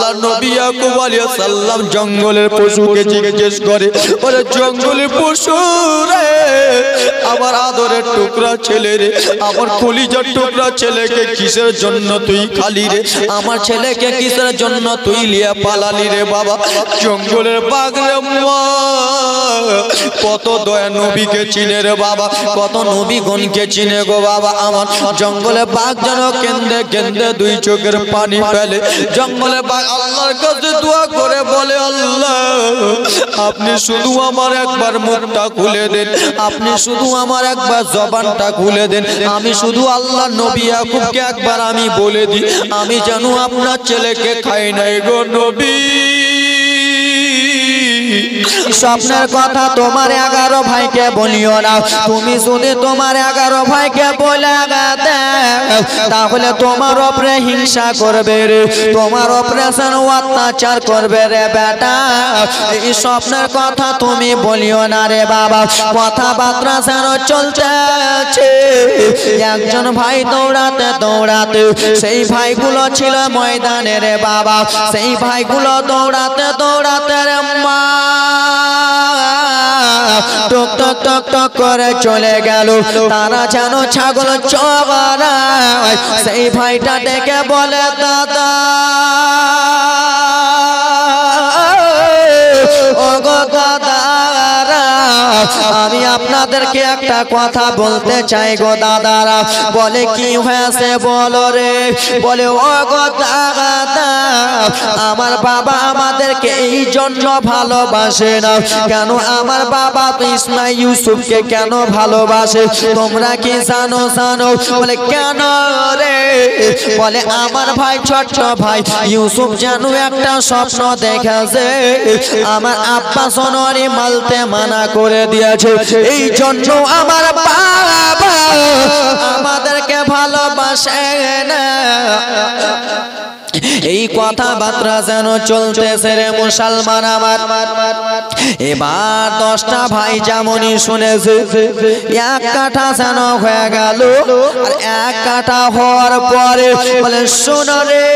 আল্লাহ নবী ইয়াকুব আলাইহিস সালাম জঙ্গলের পশুকে জিজ্ঞেস করে, বলে জঙ্গলের পশু রে, আমার আদরের টুকরা ছেলে রে, আমার কলিজার টুকরা ছেলেকে কিসের জন্য তুই খালি রে, আমার ছেলেকে কিসের জন্য তুই লিয়া পালালি রে বাবা? জঙ্গলের বাঘ রে মা, কত দয়া নবীকে চিনে রে বাবা, কত নবীগণকে চিনে গো বাবা আমার। জঙ্গলে বাঘ যেন কেন্দে কেন্দে দুই চোখের পানি ফেলে। জঙ্গলে বাঘ আল্লাহর কাছে দোয়া করে বলে, আল্লাহ আপনি শুধু আমার একবার মুখটা খুলে দেন, আপনি শুধু আমার একবার জবানটা খুলে দেন, আমি শুধু আল্লাহ নবী ইয়াকুবকে একবার আমি বলে দিই, আমি যেন আপনার ছেলেকে খাই নাই গো নবী। স্বপ্নের কথা তোমার 11 ভাইকে বলিও না, তুমি যদি তোমার 11 ভাইকে বলে দাও তাহলে তোমার উপরে হিংসা করবে রে, তোমার উপরে অত্যাচার করবে রে বেটা। এই স্বপ্নের কথা তুমি বলিও না রে বাবা। কথাবার্তা যেন চলতেছে, একজন ভাই দৌড়াতে দৌড়াতে, সেই ভাইগুলো ছিল ময়দানে রে বাবা, সেই ভাইগুলো দৌড়াতে দৌড়াতে রে মা টক টক টক টক করে চলে গেল। তারা যেন ছাগল চড়ায়। সেই ভাইটা ডেকে বলে, দাদা ও গো দাদারা, আমি আপনাদেরকে একটা কথা বলতে চাই গো দাদারা। বলে কি হয়েছে বলো রে? বলে ও গো দাদা, আমার বাবা আমাদেরকে এই জন্য ভালোবাসে না। কেন? আমার বাবা তো ইসমাইল ইউসুফকে কেন ভালোবাসে তোমরা কি জানো? জানো? বলে কেন রে? বলে আমার ভাই ছোট ভাই ইউসুফ যেন একটা স্বপ্ন দেখেছে, আমার আব্বা সোনারি মালতে মানা করে দিয়েছে, এই জন্য আমার বাবা আমাদেরকে ভালোবাসে না। এই কথাবার্তা যেন চলতেছে রে মুসলমান আমার। এবার 10টা ভাই যেমনই শুনেছে, এক কাঠা যেন হয়ে গেল। আর এক কাঠা হওয়ার পরে বলে, শোনো রে,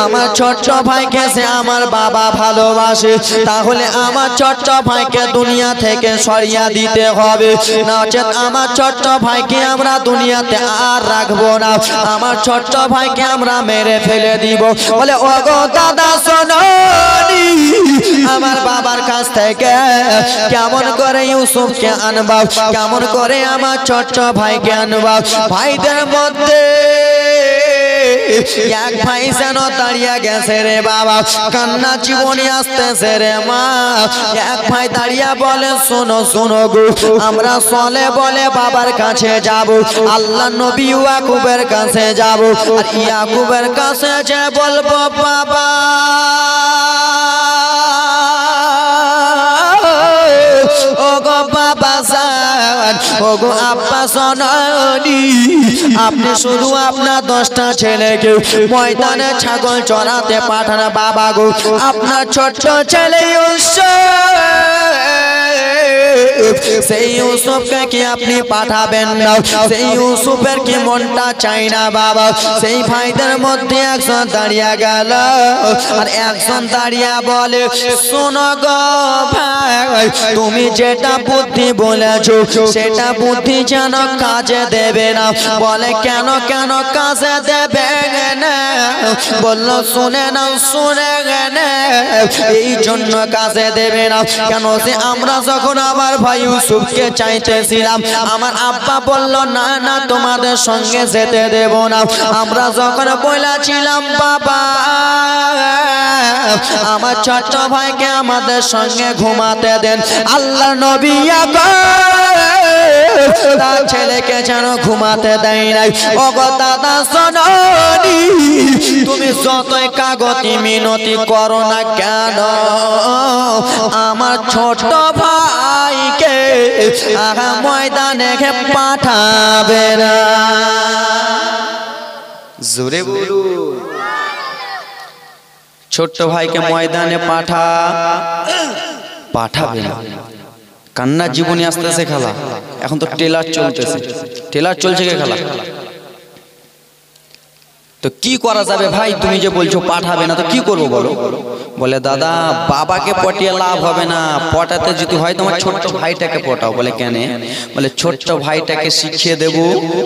আমার ছোট্ট ভাইকে সে আমার বাবা ভালোবাসে, তাহলে আমার ছোট্ট ভাইকে দুনিয়া থেকে সরিয়ে দিতে হবে, নচেত আমার ছোট্ট ভাইকে আমরা দুনিয়াতে আর রাখবো না, আমার ছোট্ট ভাইকে আমরা মেরে ফেলে দিব। বলে ও গো দাদা শোনো, আমার বাবার কাছ থেকে কেমন করে ইউসুফকে আনবা, কেমন করে আমার ছোট্ট ভাইকে আনবা? ভাইদের মধ্যে এক ভাই যেন দাঁড়িয়ে গেছে রে বাবা, কান্না জীবনী আসতেছে রে মা। এক ভাই দাঁড়িয়ে বলে, শোনো শোনো গো, আমরা চলে বলে বাবার কাছে যাব, আল্লাহ নবী ইয়াকুবের কাছে যাব, আর ইয়াকুবের কাছে যে বলবো, বাবা ও গো বাবা জান, ও গো আব্বা সোনানি, আপনি শুধু আপনার 10টা ছেলেকে ময়দানে ছাগল চড়াতে পাঠান বাবা গো, আপনার ছোট্ট ছেলে সেই ইউসুফকে কি আপনি পাঠাবেন না? সেই ইউসুফের কি মনটা চাই না বাবা? সেই ভাইদের মধ্যে একজন দাঁড়িয়ে গেল, আর একজন দাঁড়িয়ে বলে, শোনো গো ভাই, তুমি যেটা বুদ্ধি বলেছো সেটা বুদ্ধি যেন কাজে দেবে না। বলে কেন কেন কাজে দেবে না? বললো শুনে না, শুনে না, এই জন্য কাজে দেবে না। কেন? যে আমরা যখন আমার ভাই ইউসুফকে চাইতেছিলাম, আমার আব্বা বলল না না তোমাদের সঙ্গে যেতে দেব না। আমরা যখন বলেছিলাম বাবা আমার ছোট্ট ভাইকে আমাদের সঙ্গে ঘুমাতে দেন, আল্লাহ নবী তার ছেলেকে যেন ঘুমাতে দেয় নাই। ও গো দাদা শোনোনি, তুমি যতই কাগতি মিনতি করো না কেন, আমার ছোট ভাইকে ময়দানে পাঠাবে না। জোরে বলুন, ছোট্ট ভাইকে ময়দানে পাঠাবে না। কান্নার জীবনী আসতেছে খেলা, এখন তো ট্রেলার চলতেছে। ট্রেলার চলছে কে খেলা? তো কি করা যাবে ভাই? তুমি যে বলছো পাঠাবে না, তো কি করবো বলো? বলে দাদা বাবাকে পটিয়ে লাভ হবে না, পটাতে যদি হয় তোমার ছোট্ট ভাইটাকে পটাও। বলে কেন? বলে ছোট্ট ভাইটাকে শিখিয়ে দেব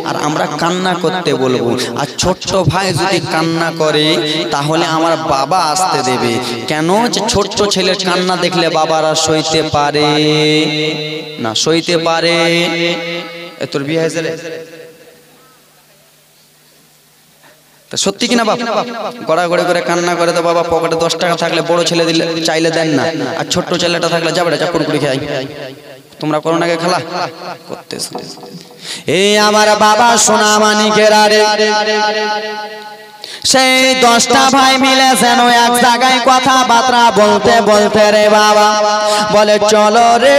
আর আমরা কান্না করতে বলবো, আর ছোট্ট ভাই যদি কান্না করে তাহলে আমার বাবা আসতে দেবে। কেন? যে ছোট্ট ছেলের কান্না দেখলে বাবারা সইতে পারে না, সইতে পারে। তোর বিয়ে হয়েছে রে? সত্যি কিনা বাপ? গড়াগড়ি করে কান্না করে তো বাবা পকেটে 10 টাকা থাকলে বড় ছেলে দিলে চাইলে দেন না, আর ছোট্ট ছেলেটা থাকলে যাবে চাপুর করে খাই। তোমরা করো না খেলা করতে? এই আমার বাবা সোনা মানিকেরা রে, সেই 10টা ভাই মিলে যেন এক জায়গায় কথাবার্তা বলতে বলতে রে বাবা বলে চলো রে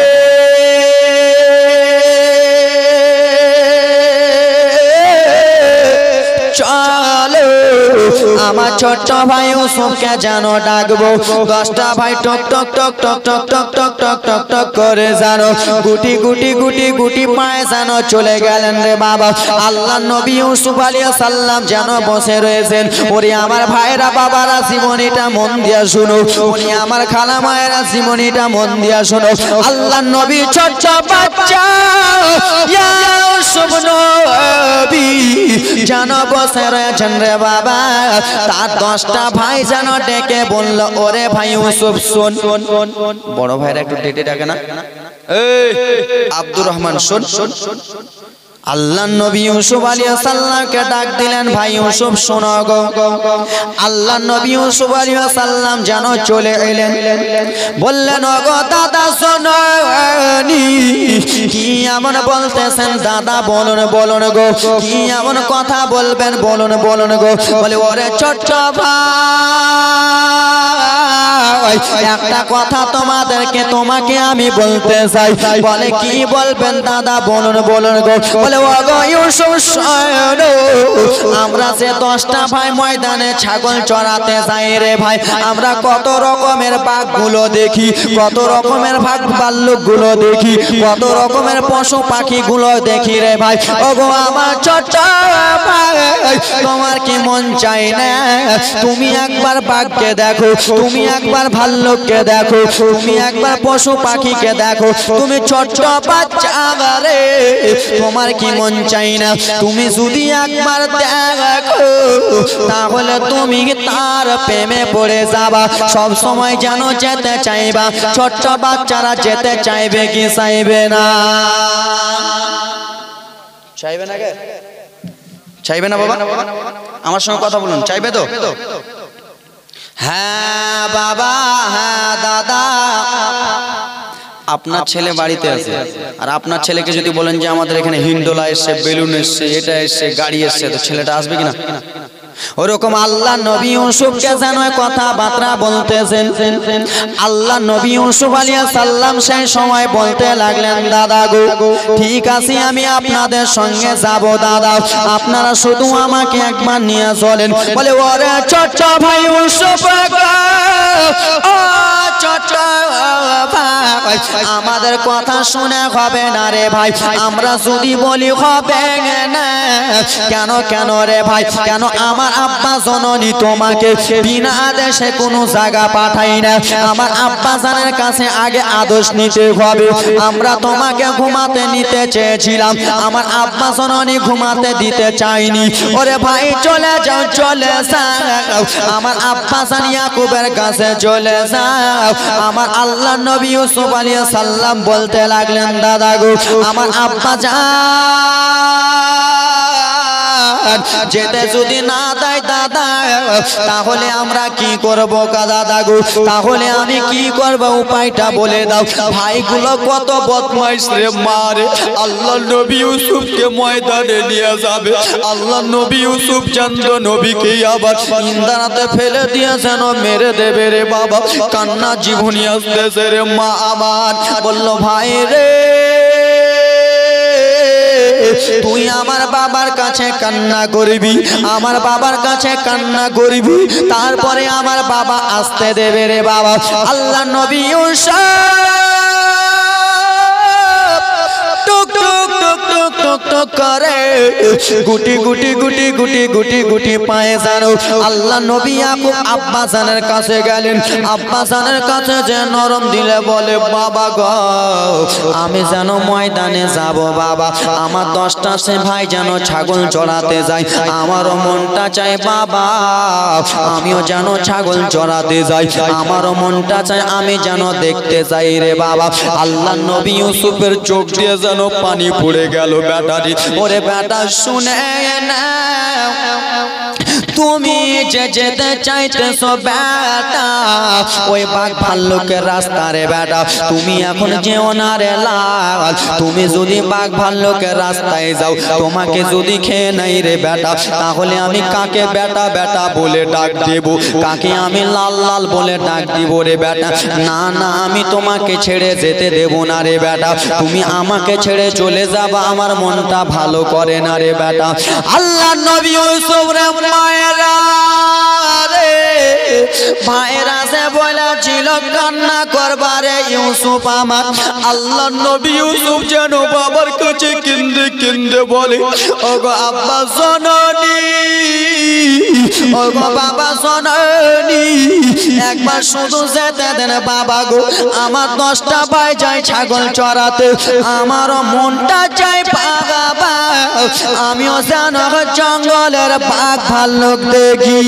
চলো আমার ছোট্ট ভাই ইউসুফকে জানো ডাকবো। 10টা ভাই টক টক টক টক টক টক টক টক টক টক করে জানো গুটি গুটি গুটি গুটি পায়ে জানো চলে গেলেন রে বাবা। আল্লাহ নবী ইউসুফ আলাইহিস সালাম যেন বসে রয়েছেন। ওরে আমার ভাইরা বাবারা জীবনীটা মন দিয়া শুনো, ওরে আমার খালা মায়েরা জীবনীটা মন দিয়া শুনো। আল্লাহ নবী ছোট্ট বাচ্চা ইউসুফ নবী যেন বসে রয়েছেন রে বাবা। তার 10টা ভাই যেন ডেকে বলল ওরে ভাই ইউসুফ শোন। বড় ভাইরা একটু ডেটে ডাকে না, এই আব্দুর রহমান শোন। আল্লাহ নবী ইউসুফ আলাইহিস সালামকে ডাক দিলেন, ভাই ইউসুফ শোনো গো। আল্লাহ নবী ইউসুফ আলাইহিস সালাম যেন চলে এলেন, বললেন ওগো দাদা শোনো কি এমন বলতেছেন দাদা, বলুন বলুন গো, কি এমন কথা বলবেন বলুন বলুন গো। বলে ওরে ছোট্ট ভাই একটা কথা তোমাকে আমি বলতে চাই। বলে কি বলবেন দাদা, বলুন বলুন গো। বলে ওগো ইউসুফ শোনো, আমরা যে 10টা ভাই ময়দানে ছাগল চড়াতে যাই রে ভাই, আমরা কত রকমের বাঘগুলো দেখি, কত রকমের ভাল্লুকগুলো দেখি, কত রকমের পশু পাখিগুলো দেখি রে ভাই। ওগো আমার ছোট্ট ভাই তোমার কি মন চাই না তুমি একবার বাঘকে দেখো, তুমি একবার ভাল্লুককে দেখো, তুমি একবার পশু পাখিকে দেখো, তুমি ছোট্ট বাচ্চা রে তোমার কি মন চাই না তুমি যদি একবার দেখো তাহলে তুমি তার প্রেমে পড়ে যাবা, সব সময় যেন যেতে চাইবা। ছোট্ট বাচ্চারা যেতে চাইবে কি চাইবে না? চাইবে না? চাইবে না বাবা? আমার সঙ্গে কথা বলুন, চাইবে তো? হ্যাঁ বাবা, হ্যাঁ দাদা। আপনার ছেলে বাড়িতে আছে, আর আপনার ছেলেকে যদি বলেন যে আমাদের এখানে হিন্ডোলা এসছে, বেলুন এসছে, এটা এসছে, গাড়ি এসছে, তো ছেলেটা আসবে কিনা? ওরকম আল্লাহ নবী ইউসুফকে যেন কথাবার্তা বলতেছেন। আল্লাহ নবী ইউসুফ আলাইহিস সালাম সেই সময় বলতে লাগলেন দাদা গো ঠিক আছে আমি আপনাদের সঙ্গে যাব দাদা, আপনারা শুধু আমাকে একবার নিয়ে চলেন। বলে ওরে ছোট্ট ভাই ইউসুফ ও ছোট্ট ভাই আমাদের কথা শুনে হবে না রে ভাই, আমরা যদি বলি হবে না। কেন কেন রে ভাই? কেন? আমার আব্বা জননী তোমাকে বিনা আদেশে কোনো জায়গা পাঠাই না, আমার আব্বা জানের কাছে আগে আদেশ নিতে হবে। আমরা তোমাকে ঘুমাতে নিতে চেয়েছিলাম, আমার আব্বা জননী ঘুমাতে দিতে চাইনি। ওরে ভাই চলে যাও, চলে যাও, আমার আব্বা জান ইয়াকুবের কাছে চলে যাও। আমার আল্লাহ নবী ইউসুফ আলাইহিস সালাম বলতে লাগলেন দাদা গো আমার আব্বা জান যেতে যদি না দেয় দাদা তাহলে আমরা কি করব দাদা গো? তাহলে আমি কি করব উপায়টা বলে দাও। ভাইগুলো কত বদমাইশ রে মারে। আল্লাহ নবী ইউসুফকে ময়দানে নিয়ে যাবে, আল্লাহ নবী ইউসুফ চন্দ্র নবীকে আবার ইন্দারাতে ফেলে দিয়ে যেন মেরে দেবে রে বাবা। কান্না জীবনী আসতেছে রে মা আমার। বলল ভাই রে তুই আমার বাবার কাছে কান্না করবি, আমার বাবার কাছে কান্না করবি, তারপরে আমার বাবা আসতে দেবে রে বাবা। আল্লাহ নবী ইউসুফ টুক টুক টুক টুক টুক টক করে গুটি গুটি গুটি গুটি গুটি গুটি পায়ে জানো আল্লাহ নবী ইয়াকুব আব্বা জানের কাছে গেলেন। আব্বা জানের কাছে যে নরম দিলে বলে বাবা গো আমি যেন ময়দানে যাব বাবা, আমার 10টা সে ভাই যেন ছাগল চড়াতে যায়, আমারও মনটা চাই বাবা আমিও যেন ছাগল চড়াতে যাই, আমারও মনটা চাই আমি যেন দেখতে চাই রে বাবা। আল্লাহ নবী ইউসুফের চোখ দিয়ে যেন পানি পড়ে গেল বেটারি। ওরে বেটা শুনে না তুমি যে যেতে চাইতেছো বেটা ওই বাঘ ভাল্লুকের রাস্তা রে বেটা, তুমি এখন যেও না রে লাল, তুমি যদি বাঘ ভাল্লুকের রাস্তায় যাও তোমাকে যদি খেয়ে নাই রে বেটা তাহলে আমি কাকে বেটা বেটা বলে ডাক দেব, কাকে আমি লাল লাল বলে ডাক দিব রে বেটা। না না আমি তোমাকে ছেড়ে যেতে দেব না রে বেটা, তুমি আমাকে ছেড়ে চলে যাবা আমার মনটা ভালো করে না রে বেটা। আল্লাহ নবী ইউসুফ রে মায়েরা রে ভাইরা সে বলেছিল কান্না করবারে ইউসুফ আমার। আল্লাহ নবী ইউসুফ যেন বাবার কাছে কেঁদে কেঁদে বলে ওগো আব্বা জননী ওগো বাবা জননী একবার শুধু যেতে দেন বাবা গো, আমার 10টা ভাই যায় ছাগল চড়াতে, আমারও মনটা চাই বাবা আমিও যেন জঙ্গলের বাঘ ভাল্লুক দেখি।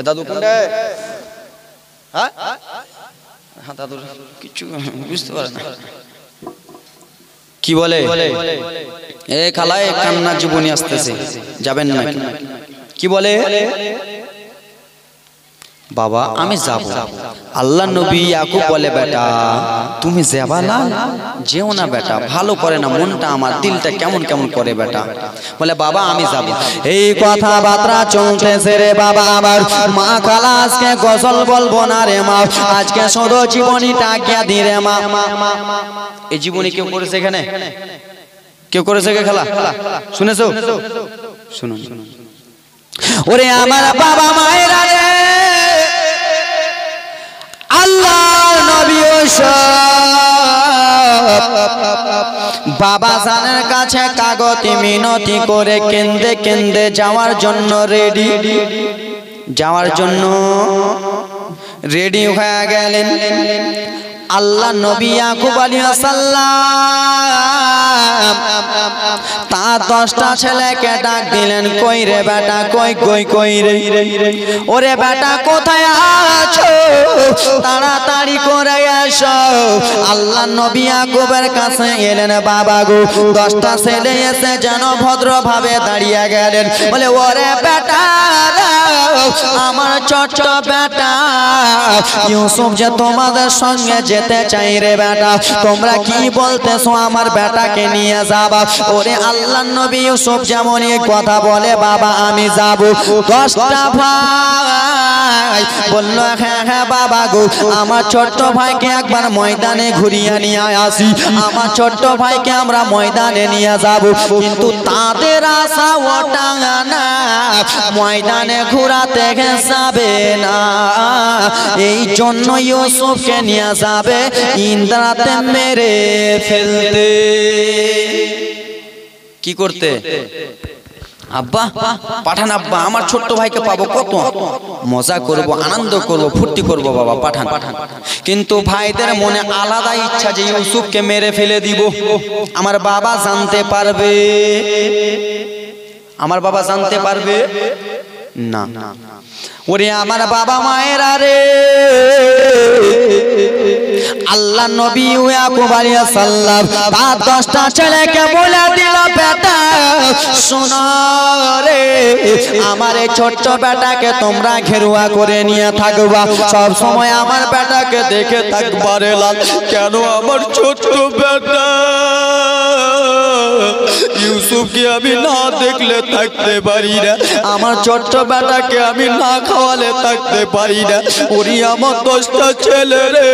দাদু কোনটা? হ্যাঁ দাদু কিছু বুঝতে পারে না কি বলে এ খালায় কান্নার জীবনী আসতেছে যাবেন না কি বলে বাবা আমি যাব। আল্লাহ নবী ইয়াকুব বলে বেটা তুমি যাবা না, যেও না বেটা, ভালো করে না মনটা আমার দিলটা কেমন কেমন করে বেটা। বলে বাবা আমি যাব। এই কথাবার্তা চলতেছে রে বাবা আমার। মা খালা আজকে গজল বলবো না রে মা, আজকে শুধু জীবনীটা আজ্ঞা দি রে মা। এই জীবনী কেউ করেছে এখানে? কেউ করেছে কে খালা? শুনেছো? শুনুন ওরে আমার বাবা মায়েরা রে আল্লাহ নবী বাবা জানের কাছে কাগজে মিনতি করে কেন্দে কেন্দে যাওয়ার জন্য রেডি হয়ে গেলেন। আল্লাহ নবী ইয়াকুব আলাইহিস সালাম তার 10টা ছেলেকে ডাক দিলেন কই রে বেটা কই কই কই রে ওরে বেটা কোথায় আছো তাড়াতাড়ি করে এসো। আল্লাহ নবী ইয়াকুবের কাছে এলেন বাবা গো 10টা ছেলে এসে যেন ভদ্রভাবে দাঁড়িয়ে গেলেন। বলে ওরে বেটা আমার ছোট বেটা ইউসুফ যে তোমাদের সঙ্গে যেতে চাই রে বেটা, তোমরা কি বলতেছো আমার বেটাকে নিয়ে যাবা? ওরে আল্লাহ নবী ইউসুফ যেমন এই কথা বলে বাবা আমি যাব। 10টা ভাই বলল হ্যাঁ হ্যাঁ বাবা গো আমার ছোট্ট ভাইকে একবার ময়দানে ঘুরিয়ে নিয়ে আসি, আমার ছোট্ট ভাইকে আমরা ময়দানে নিয়ে যাব। কিন্তু তাদের আশা ওটা না ময়দানে ঘোরাতে যাবে না, এই জন্য ইউসুফকে নিয়ে যাবে ইন্দ্রাতে মেরে ফেলতে। কি করতে? আব্বা পাঠান আব্বা আমার ছোট্ট ভাইকে পাবো, কত মজা করব আনন্দ করব ফুর্তি করব বাবা পাঠান। কিন্তু ভাইদের মনে আলাদা ইচ্ছা যে ইউসুফকে মেরে ফেলে দিব। আমার বাবা জানতে পারবে? আমার বাবা জানতে পারবে না। ওরে আমার বাবা মায়েরা রে আল্লাহ নবী ইয়াকুব আলাইহিস সালাম তার 10টা ছেলেকে বলে দিল বেটা শোনো রে আমার এই ছোট্ট বেটাকে তোমরা ঘেরুয়া করে নিয়ে থাকবা, সব সময় আমার বেটাকে দেখে থাকবা রে লাল। কেন আমার ছোট্ট বেটা ইউসুফকে আমি না দেখলে থাকতে পারি না, আমার ছোট্ট বেটাকে আমি না খাওয়ালে থাকতে পারি না। ওরে আমার 10টা ছেলে রে,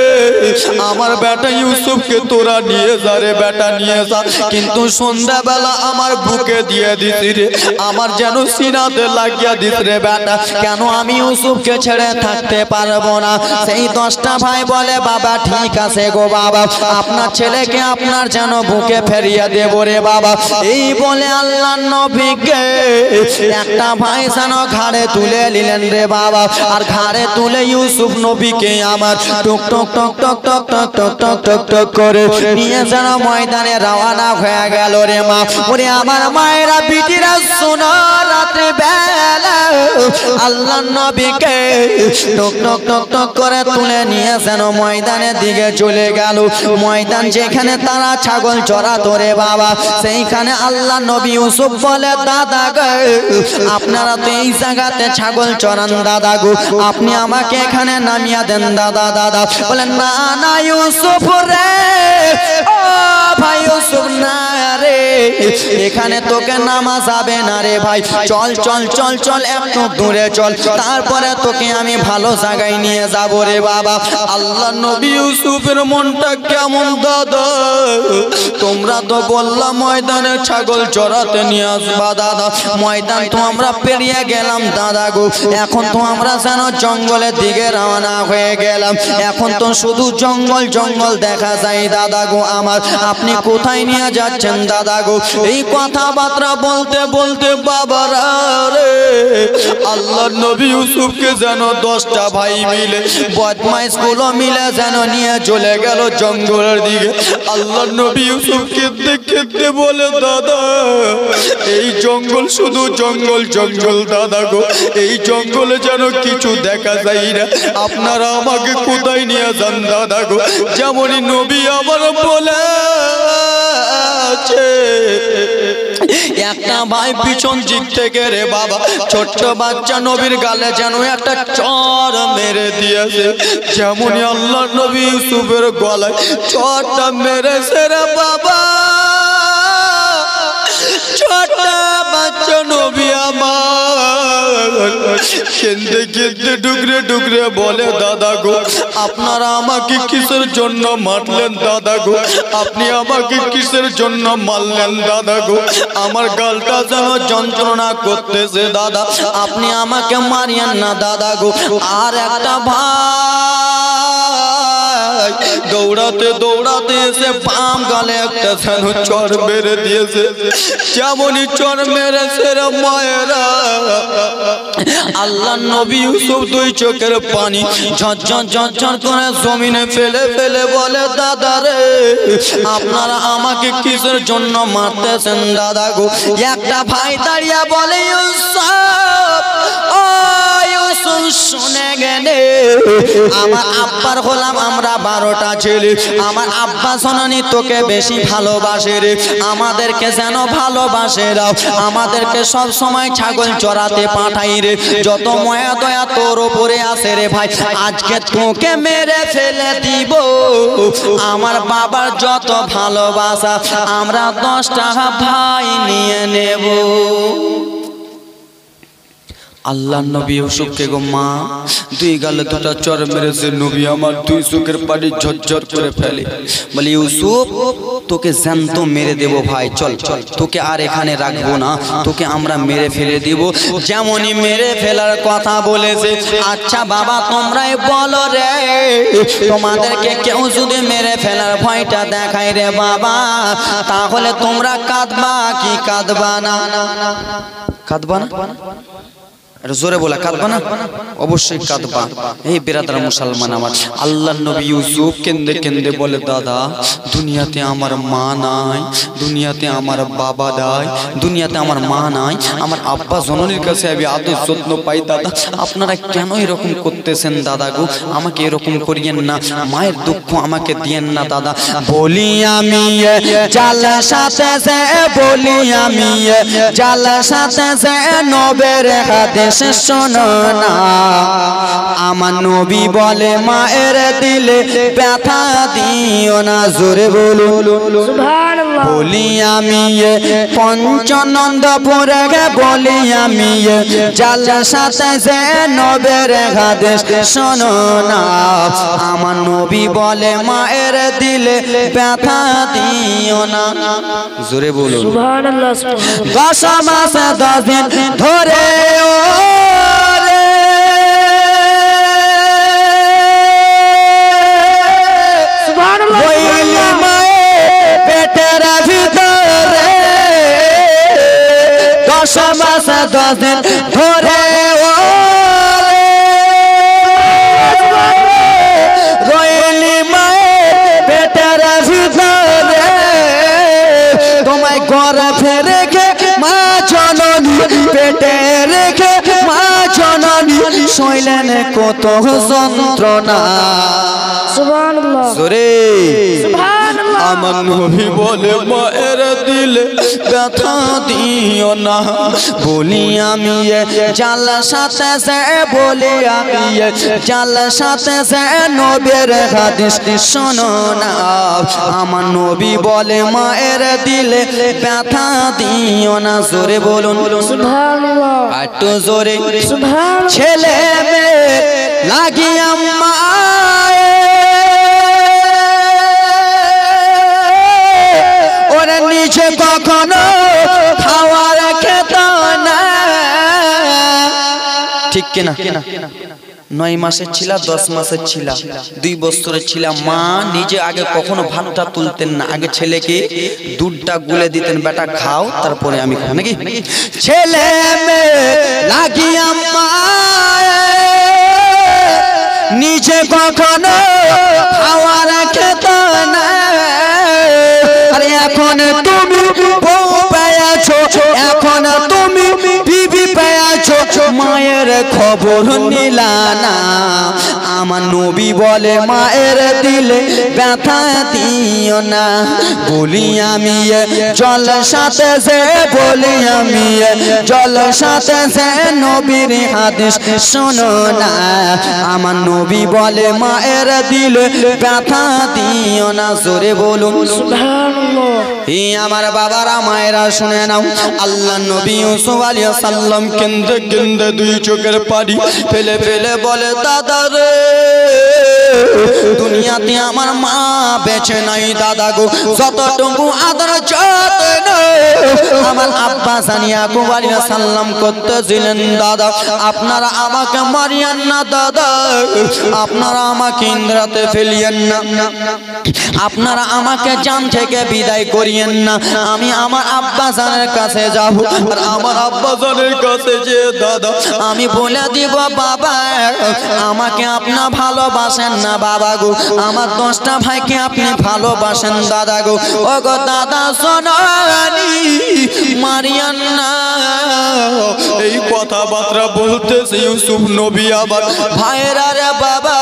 আমার বেটা ইউসুফকে তোরা নিয়ে যা রে বেটা, নিয়ে যা। কিন্তু সন্ধ্যাবেলা আমার বুকে দিয়ে দিছি রে, আমার যেন সিনাতে লাগিয়ে দিস রে বেটা। কেন আমি ইউসুফকে ছেড়ে থাকতে পারবো না? সেই 10টা ভাই বলে বাবা ঠিক আছে গো বাবা, আপনার ছেলেকে আপনার যেন বুকে ফেরিয়ে দেব রে বাবা। এই বলে আল্লাহর নবীকে একটা ভাই যেন ঘাড়ে তুলে নিলেন রে বাবা, আর ঘাড়ে তুলে ইউসুফ নবীকে আমার টক টক টক টক টক টক টক টক টক টক করে নিয়ে যেন ময়দানে রওনা হয়ে গেল রে মা। ওরে আমার মায়েরা বিটিরা শোনো, রাত্রে বেলা আল্লাহর নবীকে টক টক টক টক করে তুলে নিয়ে যেন ময়দানের দিকে চলে গেল। ময়দান যেখানে তারা ছাগল চড়াতো রে বাবা, সেইখানে আল্লাহর নবী ইউসুফ বলে দাদা গো, আপনারা তো এই জায়গাতে ছাগল চড়ান দাদা গো, আপনি আমাকে এখানে নামিয়ে দেন দাদা। দাদা বলেন না না ইউসুফ রে, ও ভাই ইউসুফ না রে, এখানে তোকে নামা যাবে না রে ভাই, চল চল চল চল একটু দূরে চল, তারপরে তোকে আমি ভালো জায়গায় নিয়ে যাব রে বাবা। আল্লাহ নবী ইউসুফের মনটা কেমন দাদা, তোমরা তো বললাম ময়দানে ছাগল চড়াতে নিয়ে আসবা দাদা, ময়দান তো আমরা পেরিয়ে গেলাম দাদা গো, এখন তো আমরা যেন জঙ্গলের দিকে রওনা হয়ে গেলাম, এখন তো শুধু জঙ্গল জঙ্গল দেখা যায় দাদা গো আমার, আপনি কোথায় নিয়ে যাচ্ছেন দাদা গো? এই কথাবার্তা বলতে বলতে বাবারা রে, আল্লাহ নবী ইউসুফকে যেন 10টা ভাই মিলে, বদমাইশ গুলো মিলে যেন নিয়ে চলে গেল জঙ্গলের দিকে। আল্লাহ নবী ইউসুফ কেঁদে কেঁদে বলে দাদা, এই জঙ্গল শুধু জঙ্গল জঙ্গল দাদা গো, এই জঙ্গলে যেন কিছু দেখা যায় না, আপনারা আমাকে কোথায় নিয়ে যান দাদা গো? যেমনই নবী আমার বলে একটা ভাই পিছন দিক থেকে রে বাবা ছোট্ট বাচ্চা নবীর গালে যেন একটা চর মেরে দিয়েছে, যেমনই আল্লাহ নবী ইউসুফের গলায় চরটা মেরেছে রে বাবা। ছোট বাচ্চা নবী আমার কেঁদে কেঁদে ডুকরে ডুকরে বলে দাদা গো, আপনারা আমাকে কিসের জন্য মারলেন দাদা গো, আপনি আমাকে কিসের জন্য মারলেন দাদা গো, আমার গালটা যেন যন্ত্রণা করতেছে দাদা, আপনি আমাকে মারিয়েন না দাদা গো। আর একটা ভাই দৌড়াতে দৌড়াতে এসে বাম গালে একটা যেন চর মেরে দিয়েছে, যেমনই চর মেরেছে রে মায়েরা, আল্লাহ নবী ইউসুফ 2 চোখের পানি ঝরঝর ঝরঝর করে জমিনে ফেলে ফেলে বলে দাদা রে, আপনারা আমাকে কিসের জন্য মারতেছেন দাদা গো? একটা ভাই দাঁড়িয়ে বলে ইউসুফ, ও ইউসুফ শুনে গেলে আমার আব্বার হলাম আমরা 12টা ছেলে, আমার আব্বা শোনানি তোকে বেশি ভালোবাসে রে, আমাদেরকে যেন ভালোবাসে দাও, আমাদেরকে সব সময় ছাগল চড়াতে পাঠাই রে, যত মায়া দয়া তোর উপরে আসে রে ভাই, আজকে তোকে মেরে ফেলে দিব, আমার বাবার যত ভালোবাসা আমরা 10টা ভাই নিয়ে নেব। আল্লাহ নবী ইউসুফকে গো মা 2 গালে 2টা চর মেরেছে, নবী আমার 2 চোখের পানি ঝরঝর করে ফেলে, বলে ইউসুফ তোকে জ্যান্ত মেরে দেব ভাই, চল চল তোকে আর এখানে রাখবো না, তোকে আমরা মেরে ফেলে দেব। যেমনই মেরে ফেলার কথা বলেছে, আচ্ছা বাবা তোমরাই বলো রে, তোমাদেরকে কেউ যদি মেরে ফেলার ভয়টা দেখায় রে বাবা, তাহলে তোমরা কাঁদবা কি কাঁদবা না? কাঁদবা না? জোরে বলা কাঁদবা না? অবশ্যই কাঁদবা। এই বেরাদার মুসলমান আমার, আল্লাহ নবী ইউসুফ কেঁদে কেঁদে বলে দাদা দুনিয়াতে আমার মা নাই, দুনিয়াতে আমার বাবা নাই, দুনিয়াতে আমার মা নাই, আমার আব্বা জননীর কাছে আমি আদর যত্ন পাই দাদা, আপনারা কেন এরকম করতেছেন দাদা গো? আমাকে এরকম করিয়েন না, মায়ের দুঃখ আমাকে দিয়েন না দাদা। বলি আমি জালসাতে সে, বলি আমি জালসাতে সে নবের হাদিস হাদিস শোনো না আমার নবী বলে মায়ের দিলে ব্যথা দিও না জোরে বলুন সুবহানাল্লাহ। বলি আমি পঞ্চনন্দপুরে বলি আমি জালসাতে যে নবের হাদিস শোনো না আমার নবী বলে মায়ের দিলে ব্যথা দিও না জোরে বলুন সুবহানাল্লাহ সুবহানাল্লাহ। 10 মাস 10 দিন ধরে ওরে সুবহানাল্লাহ বইলি মায়ের পেটের ভিতরে 10 মাস 10 দিন ধরে ওরে রইলি মায়ের পেটের ভিতরে তোমায় গর্ভে রেখে মা জননী পেটে রেখে মা জননী সইলেন কত যন্ত্রণা সুবহানাল্লাহ জোরে সুবহানাল্লাহ। আমার নবী বলে মায়ের দিলে ব্যথা দিও না বলি আমি জালসাতে সে বলি আমি জালসাতে সে নবীর হাদিস শোনো না আমার নবী বলে মায়ের দিলে ব্যথা দিও না জোরে বলুন সুবহানাল্লাহ একটু জোরে সুবহানাল্লাহ। ছেলে মেয়ে লাগিয়া ওরা নিচে কখনো খাওয়ার খেত না ঠিক কিনা 9 মাসের ছিল 10 মাসের ছিল 2 বছরের ছিল মা নিজে আগে কখনো ভাতটা তুলতেন না আগে ছেলেকে দুধটা গুলে দিতেন বেটা খাও তারপরে আমি খাবো নাকি ছেলে মেয়ে লাগিয়া মা নিজে কখনো খাওয়ার খেত না আরে এখন তুমি বউ পেয়েছো এখন তুমি বিবি পেয়েছো মায়ের খবর নিলা না আমার নবী বলে মায়ের দিলে ব্যথা দিও না বলি আমি জলসাতে যে বলি আমি জলসাতে যে নবীর হাদিস শোনো না আমার নবী বলে মায়ের দিলে ব্যথা দিও না জোরে বলুন সুবহানাল্লাহ। এই আমার বাবারা মায়েরা শুনে নাও আল্লাহ নবী ইউসুফ আলাইহিস সালাম কেন্দে কেন্দে 2 চোখের পানি ফেলে ফেলে বলে দাদা রে দুনিয়াতে আমার মা বেঁচে নাই দাদা গো যতটুকু আদর যত্ন আমার আব্বা জানি ইয়াকুব আলাইহিস সালাম করতেছিলেন দাদা আপনারা আমাকে মারিয়েন না দাদা আপনারা আমাকে ইন্দ্রাতে ফেলিয়েন না আপনারা আমাকে জান থেকে বিদায় করিয়েন না আমি আমার আব্বা জানের কাছে যাব আর আমার আব্বা বাজারের কাছে যে দাদা আমি বলে দিব বাবা আমাকে আপনি ভালোবাসেন না বাবা গো আমার 10টা ভাইকে আপনি ভালোবাসেন দাদা গো ও গো দাদা সোনানি মারিয়ান না এই কথাবার্তা বলতেছে ইউসুফ নবী আবার ভাইরা রে বাবা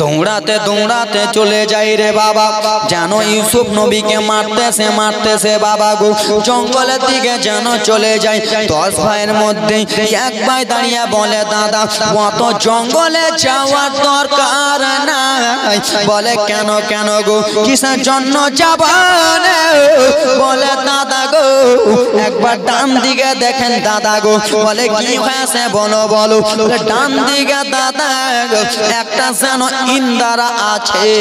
দৌড়াতে দৌড়াতে চলে যাই রে বাবা জানো ইউসুফ নবীকে মারতেছে বাবা গো জঙ্গলের দিকে যেন চলে যায় 10 ভাইয়ের মধ্যে এক ভাই দাঁড়িয়ে বলে দাদা অত জঙ্গলে যাওয়ার দরকার নাই বলে কেন কেন গো কিসের জন্য যাবেন বলে দাদা গো একবার ডান দিকে দেখেন দাদা গো বলে কি হয়েছে বলো বলো ডান দিকে দাদা একটা যেন ইন্দারা আছে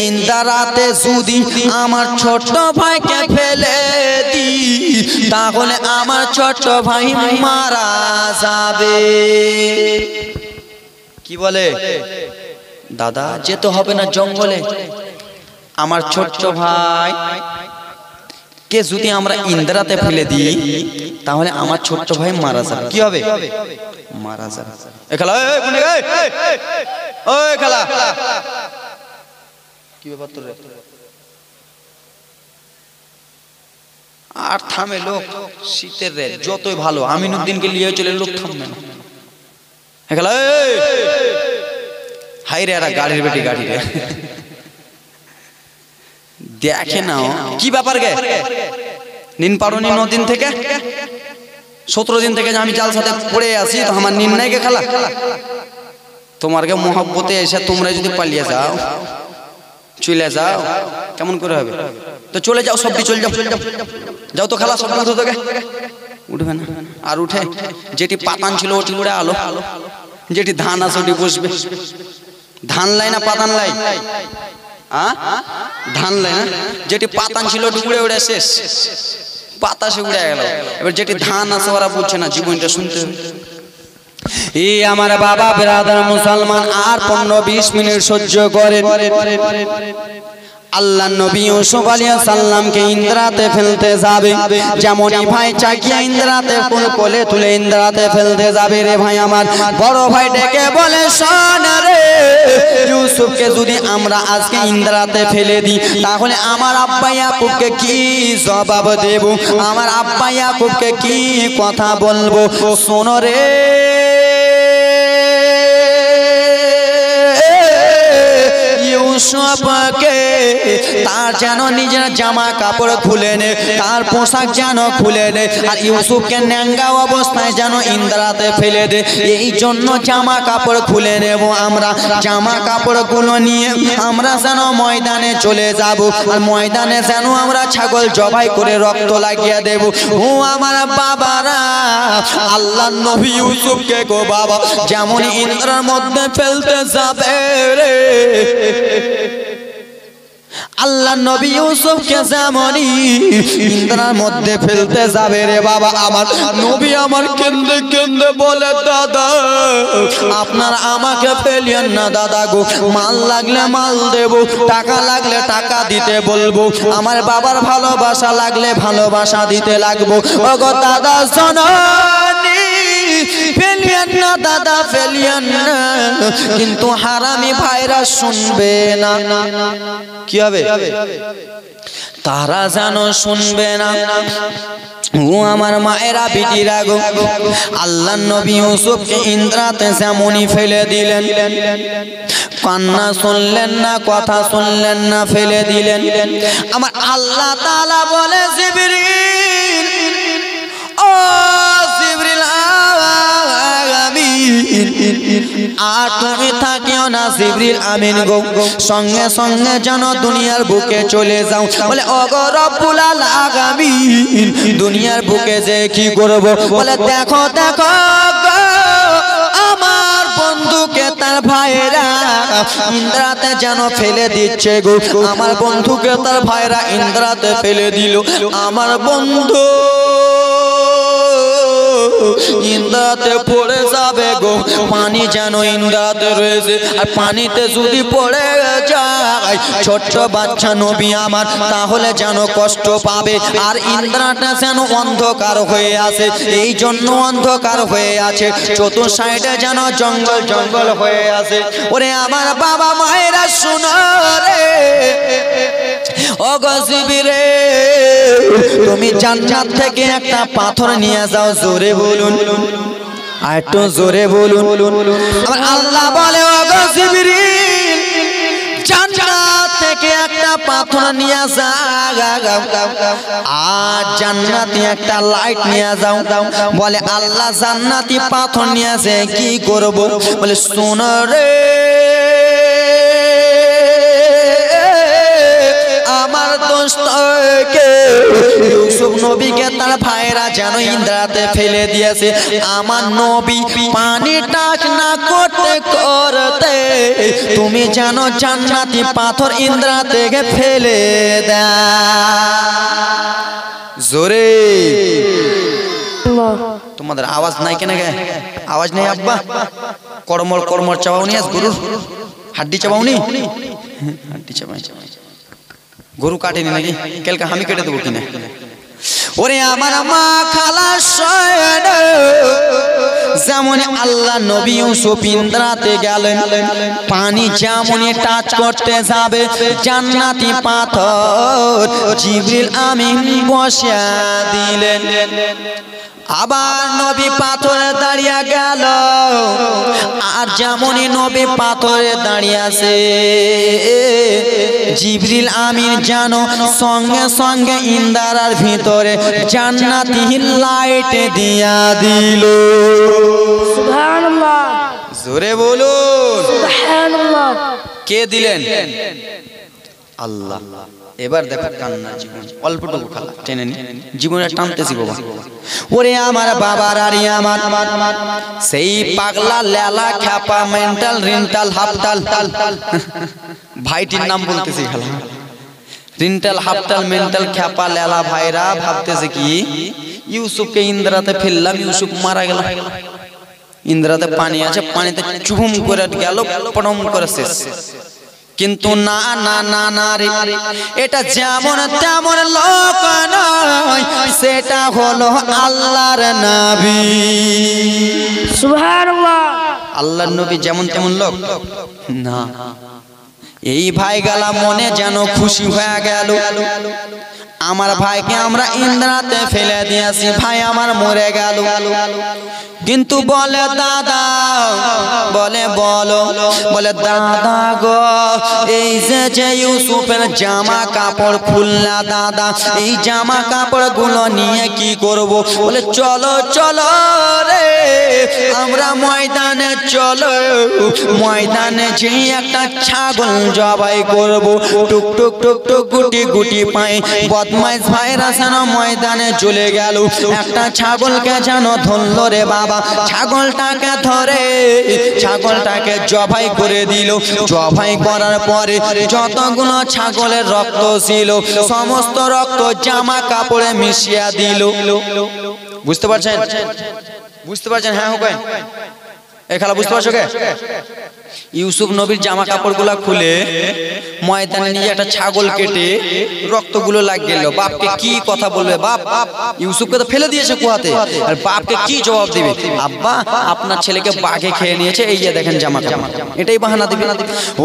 ইন্দারাতে যদি আমার ছোট ভাইকে ফেলে দি তাহলে আমার ছোট ভাই মারা যাবে কি বলে দাদা যেতে হবে না জঙ্গলে আমার ছোট ভাই কে যদি আমরা ইন্দ্রাতে ফেলে দিই তাহলে আমার ছোট ভাই মারা যাবে কি হবে মারা যাবে এ খেলা এই কোনে গায় ওই খেলা কি ব্যাপার তোর আর থামে লোক শীতের রে যতই ভালো আমিনুদ্দিনকে নিয়ে চলে লোক থামবে না এ খেলা এই হাই রে এরা গাড়ির বেটি গাড়ি রে দেখে নাও কি ব্যাপার গে নিন পারোনি 9 দিন থেকে 17 দিন থেকে আমি জালসাতে পড়ে আসি তো আমার নিন নাই কে খালা তোমারকে মোহব্বতে এসে তোমরা যদি পালিয়ে যাও চলে যাও কেমন করে হবে তো চলে যাও সবটি চলে যাও যাও তো খালা সব উঠো তোকে উঠবে না আর উঠে যেটি পাতান ছিল ওটি উড়ে আলো যেটি ধান আছে ওটি বসবে ধান লাই না পাতান লাই ধান লাই না যেটি পাতান ছিল ওটি উড়ে উড়ে শেষ বাতাসে উড়ে গেল এবার যেটি ধান আছে ওরা বুঝছে না জীবনটা শুনতে এই আমার বাবা ব্রাদার মুসলমান আর 15-20 মিনিট সহ্য করে আল্লাহ নবী ইউসুফ আলাইহিস সালামকে ইন্দ্রাতে ফেলতে যাবে যেমনই ভাই চাকিয়া ইন্দ্রাতে কোলে তুলে ইন্দ্রাতে ফেলতে যাবে রে ভাই আমার বড় ভাই ডেকে বলে শোন রে ইউসুফকে যদি আমরা আজকে ইন্দ্রাতে ফেলে দিই তাহলে আমার আব্বা ইয়াকুবকে কি জবাব দেব আমার আব্বা ইয়াকুবকে কি কথা বলবো শোনো রে ইউসুফকে তার যেন নিজের জামা কাপড় খুলে নে তার পোশাক যেন খুলে নে আর ইউসুফকে ন্যাঙ্গা অবস্থায় যেন ইন্দ্রাতে ফেলে দে এই জন্য জামা কাপড় খুলে নেব আমরা জামা কাপড়গুলো নিয়ে আমরা যেন ময়দানে চলে যাব আর ময়দানে যেন আমরা ছাগল জবাই করে রক্ত লাগিয়ে দেব ও আমার বাবারা আল্লাহর নবী ইউসুফকে গো বাবা যেমন ইন্দ্রার মধ্যে ফেলতে যাবে রে আল্লাহ নবী ইউসুফকে যেমনই ইন্দ্রার মধ্যে ফেলতে যাবে রে বাবা আমার নবী আমার কেন্দে কেন্দে বলে দাদা আপনার আমাকে ফেলিয়েন না দাদা গো মাল লাগলে মাল দেব টাকা লাগলে টাকা দিতে বলবো আমার বাবার ভালোবাসা লাগলে ভালোবাসা দিতে লাগবো ও গো দাদা জননী ফেলিয়েন না দাদা ফেলিয়েন না কিন্তু হারামি ভাইরা শুনবে না কি হবে তারা জানো শুনবে না ও আমার মায়েরা বিটিরা গো আল্লাহর নবী ইউসুফকে ইন্দ্রাতে যেমনই ফেলে দিলেন কান্না শুনলেন না কথা শুনলেন না ফেলে দিলেন আমার আল্লাহ তাআলা বলে জিবরিল ও জিবরিল আর তুমি থাকিও না জিবরিল আমিন গো সঙ্গে সঙ্গে যেন দুনিয়ার বুকে চলে যাও বলে ওগো রব্বুল আলামিন দুনিয়ার বুকে যে কি করব বলে দেখো দেখো আমার বন্ধুকে তার ভাইরা ইন্দ্রাতে যেন ফেলে দিচ্ছে গো আমার বন্ধুকে তার ভাইরা ইন্দ্রাতে ফেলে দিল আমার বন্ধু ইন্দ্রাতে পড়ে যাবে গো পানি যেন ইন্দ্রাতে রয়েছে আর পানিতে যদি পড়ে যায় ছোট্ট বাচ্চা নবী আমার তাহলে যেন কষ্ট পাবে আর ইন্দ্রাটা যেন অন্ধকার হয়ে আছে এই জন্য অন্ধকার হয়ে আছে চতুর সাইডে যেন জঙ্গল জঙ্গল হয়ে আছে ওরে আমার বাবা মায়েরা শুনো রে ও গো জিবরিল তুমি জান্নাত থেকে একটা পাথর নিয়ে যাও জোরে বলুন আর একটু জোরে বলুন আমার আল্লাহ বলে ও গো জিবরিল জান্নাত থেকে একটা পাথর নিয়ে যাও আর জান্নাতি একটা লাইট নিয়ে যাও বলে আল্লাহ জান্নাতি পাথর নিয়ে আসে কি করব বলে শোনো রে আমার দোস্তকে ইউসুফ নবীকে তার ভাইরা যেন ইন্দ্রাতে ফেলে দিয়েছে আমার নবী পানি টাচ না করতে করতে তুমি যেন জান্নাতি পাথর ইন্দ্রা থেকে ফেলে দাও জোরে তোমাদের আওয়াজ নাই কেন গে আওয়াজ নেই আব্বা কর্মর কর্মর চাবাউনি আজ গরুর হাড্ডি চাবাউনি হাড্ডি চাবাই গরু কাটেনি নাকি কালকে আমি কেটে দেবো কিনা ওরে আমার মা খালা যেমন আল্লাহ নবী ইউসুফ ইন্দ্রাতে গেলেন পানি যেমন টাচ করতে যাবে জান্নাতি পাথর জিবরিল আমিন বসিয়া দিলেন আবার নবী পাথরে দাঁড়িয়ে গেল আর যেমনই নবী পাথরে দাঁড়িয়ে আছে জিবরিল আমিন জানো সঙ্গে সঙ্গে ইন্দারার ভিতরে জান্নাতি লাইট দিয়া দিল। সুবহানাল্লাহ জোরে বলুন সুবহানাল্লাহ। কে দিলেন? আল্লাহ। এবার দেখো কান্না জীবন অল্পটুকু খালা টেনে নি জীবনে টানতেছি বাবা। ওরে আমার বাবার আরে আমার সেই পাগলা লেলা খ্যাপা মেন্টাল রিন্টাল হাফটাল ভাইটির নাম বলতেছি খালা। রিন্টাল হাফটাল মেন্টাল খ্যাপা লেলা ভাইরা ভাবতেছে কি ইউসুফকে ইন্দ্রাতে ফেললাম, ইউসুফ মারা গেল, ইন্দ্রাতে পানি আছে, পানিতে চুম করে গেল, পড়ম করে শেষ। কিন্তু না না না না রে, এটা যেমন তেমন লোক নয়, সেটা হলো আল্লাহর নবী। সুবহানাল্লাহ। আল্লাহর নবী যেমন তেমন লোক না। এই ভাই গেলা মনে যেন খুশি হয়ে গেল, আমার ভাইকে আমরা ইন্দ্রাতে ফেলে দিয়েছি, ভাই আমার মরে গেল। কিন্তু বলে দাদা, বলে বলো, বলে দাদা গো এই যে ইউসুফের জামা কাপড় খুলনা দাদা, এই জামা কাপড় গুলো নিয়ে কি করব? বলে চলো চলো রে আমরা ময়দানে চলো, ময়দানে যে একটা ছাগল জবাই করব। টুক টুক টুক টুক গুটি গুটি পাই বদমাইশ ভাইরা যেন ময়দানে চলে গেল, একটা ছাগলকে যেন ধরলো রে বাবা, ছাগলটাকে ধরে ছাগলটাকে জবাই করে দিল। জবাই করার পরে যতগুলো ছাগলের রক্ত ছিল সমস্ত রক্ত জামা কাপড়ে মিশিয়ে দিল। বুঝতে পারছেন? বুঝতে পারছেন? হ্যাঁ হোক এই খেলা বুঝতে পারছো কে? ইউসুফ নবীর জামা কাপড়গুলা খুলে ময়দানে নিয়ে একটা ছাগল কেটে রক্তগুলো লাগ গেল। বাপকে কি কথা বলবে? বাপ ইউসুফকে তো ফেলে দিয়েছে কুয়াতে, আর বাপকে কি জবাব দিবে? আব্বা আপনার ছেলেকে বাঘে খেয়ে নিয়েছে, এই যে দেখেন জামা কাপড়, এটাই বাহানা দিবে।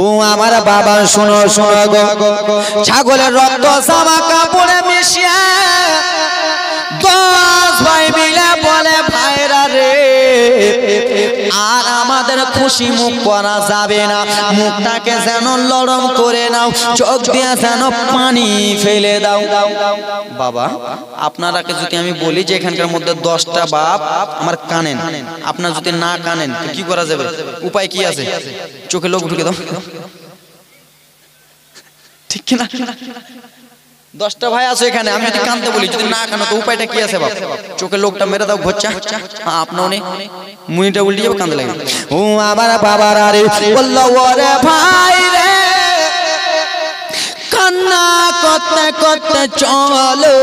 ও আমার বাবা শোনো শোনো গো, ছাগলের রক্ত জামা কাপড়ে মিশিয়ে 10 ভাই মিলে বলে ভাইরা রে আর আমাদের খুশি মুখ করা যাবে না, মুখটাকে যেন লরম করে নাও, চোখ দিয়ে যেন পানি ফেলে দাও। বাবা আপনারাকে যদি আমি বলি যে এখানকার মধ্যে 10টা বাপ আমার কানেন, আপনার যদি না কানেন তো কি করা যাবে? উপায় কি আছে? চোখে লোক ঢুকে দাও, ঠিক কিনা? 10টা ভাই আছো এখানে, আমি যদি কানতে বলি যদি না কানো তো উপায়টা কি আছে? বাপ চোখে লোকটা মেরে দাও ঘচ্চা, আপনাও নেই মুনিটা উল্টে যাবে, কান্দে লাগে। ও আবার বাবার আরে বললো ওরে ভাই রে কান্না করতে করতে চলো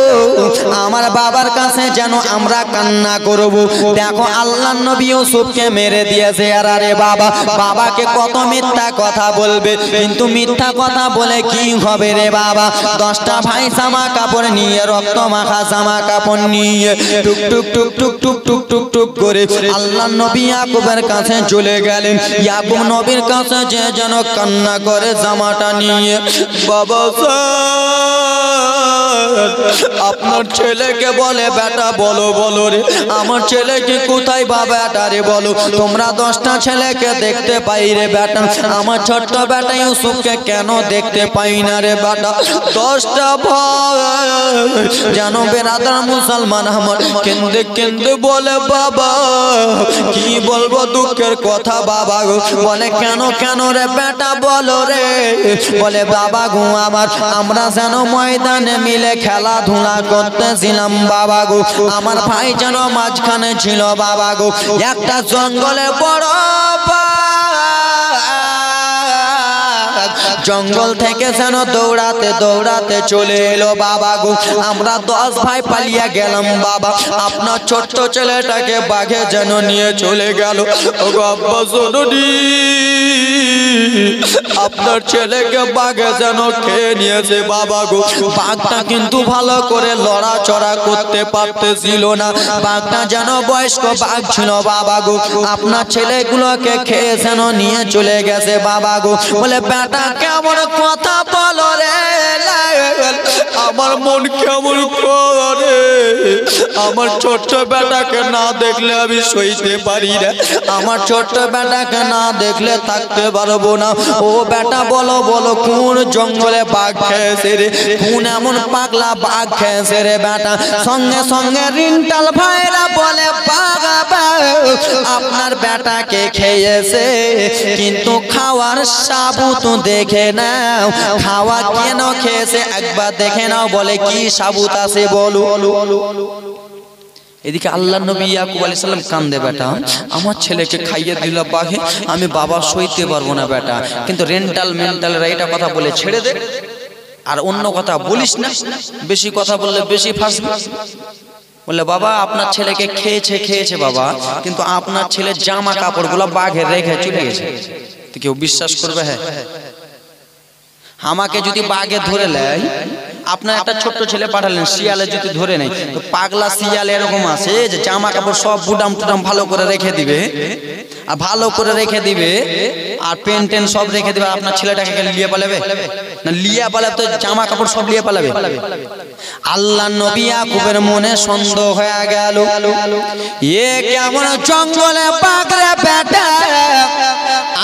আমার বাবার কাছে যেন আমরা কান্না করব। দেখো আল্লাহর নবী ইউসুফকে মেরে দিয়েছে, আর আরে বাবা বাবাকে কত মিথ্যা কথা বলবে, কিন্তু মিথ্যা কথা বলে কি হবে রে বাবা? 10টা ভাই জামা কাপড় নিয়ে রক্ত মাখা জামা কাপড় নিয়ে টুক টুক টুক টুক টুক টুক টুক টুক করে আল্লাহর নবী ইয়াকুবের কাছে চলে গেলেন। ইয়াকুব নবীর কাছে যে যেন কান্না করে জামাটা নিয়ে, বাবা আপনার ছেলেকে বলে বেটা বলো বলো রে, আমার ছেলেকে কোথায় বা বেটা রে বলো, তোমরা 10টা ছেলেকে দেখতে পাই রে বেটা, আমার ছোট্ট বেটা ইউসুফকে কেন দেখতে পাই না রে বেটা? 10টা ভাই যেন বেরাদার মুসলমান আমার কেন্দে কেন্দে বলে বাবা কি বলবো দুঃখের কথা বাবা গো। বলে কেন কেন রে বেটা বলো রে? বলে বাবা গো আমার আমরা যেন ময়দানে মিলে খেলাধুলা করতেছিলাম বাবা গো, আমার ভাই যেন মাঝখানে ছিল বাবা গো, একটা জঙ্গলে বড় জঙ্গল থেকে যেন দৌড়াতে দৌড়াতে চলে এলো বাবা গো, আমরা 10 ভাই পালিয়ে গেলাম বাবা, আপনার ছোট্ট ছেলেটাকে বাঘে যেন নিয়ে চলে গেল। ও গো আব্বা জননী আপনার ছেলেকে বাঘে যেন খেয়ে নিয়েছে বাবা গো। বাঘটা কিন্তু ভালো করে লড়াচড়া করতে পারতেছিল না, বাঘটা যেন বয়স্ক বাঘ ছিল বাবা গো। আপনার ছেলেগুলোকে খেয়ে যেন নিয়ে চলে গেছে বাবা গো। বলে বেটা কেমন কথা বলো রে, আমার মন কেমন করে, আমার ছোট্ট বেটাকে না দেখলে আমি সইতে পারি না, আমার ছোট্ট বেটাকে না দেখলে থাকতে পারবো না। ও বেটা বলো বলো কোন জঙ্গলে বাঘ খেয়েছে রে, কোন এমন পাগলা বাঘ খেয়েছে রে বেটা। সঙ্গে সঙ্গে রিন্টাল ভাইরা বলে বাঘ আপনার বেটাকে খেয়েছে, কিন্তু খাওয়ার সাবুত দেখে নাও, খাওয়া কেন খেয়েছে একবার দেখে নাও। বলে কি সাবুত আছে বলো। এদিকে আল্লাহ নবী ইয়াকুব আলাইহিস সালাম কান্দে, বেটা আমার ছেলেকে খাইয়ে দিল বাঘে, আমি বাবা সইতে পারবো না বেটা। কিন্তু রেন্টাল মেন্টালরা এটা কথা বলে ছেড়ে দে, আর অন্য কথা বলিস না, বেশি কথা বললে বেশি ফাঁসবি। বলে বাবা আপনার ছেলেকে খেয়েছে বাবা, কিন্তু আপনার ছেলের জামা কাপড়গুলো বাঘে রেখে চলে গেছে। তো কেউ বিশ্বাস করবে? হ্যাঁ, আমাকে যদি বাঘে ধরে নেয়, আপনার একটা ছোট্ট ছেলে পাঠালেন, শিয়ালে যদি ধরে নেয়, তো পাগলা শিয়াল এরকম আছে যে জামা কাপড় সব বুটাম টুটাম ভালো করে রেখে দিবে, আর ভালো করে রেখে দিবে, আর পেন টেন সব রেখে দিবে। আপনার ছেলেটাকে লিয়ে পালাবে না? লিয়ে পালাবে তো জামা কাপড় সব লিয়ে পালাবে। আল্লাহ নবী ইয়াকুবের মনে সন্দেহ হয়ে গেল, এ কেমন জঙ্গলে বাঘ রে বেটা,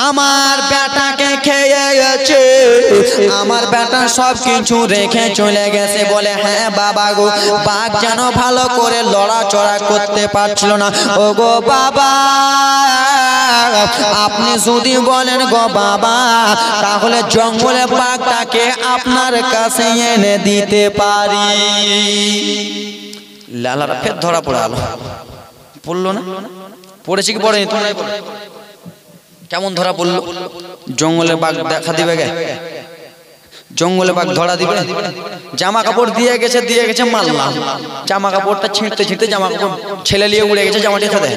আমার বেটাকে খেয়ে গেছে, আমার বেটা সব কিছু রেখে চলে গেছে। বলে হ্যাঁ বাবা গো, বাঘ যেন ভালো করে লড়াচড়া করতে পারছিল না। ও গো বাবা, আপনি যদি বলেন গো বাবা, তাহলে জঙ্গলে বাঘটাকে আপনার কাছে এনে দিতে পারি। লালারা ফের ধরা পড়ে আলো, পড়লো না? পড়েছে কি পড়েনি? তোমরা কেমন ধরা পড়লো? জঙ্গলে বাঘ দেখা দিবে গে, জঙ্গলে বাঘ ধরা দিবে। জামা কাপড় দিয়ে গেছে মারলাম, জামা কাপড়টা ছিঁড়তে জামা কাপড় ছেলে নিয়ে উড়ে গেছে, জামাটি সাথে।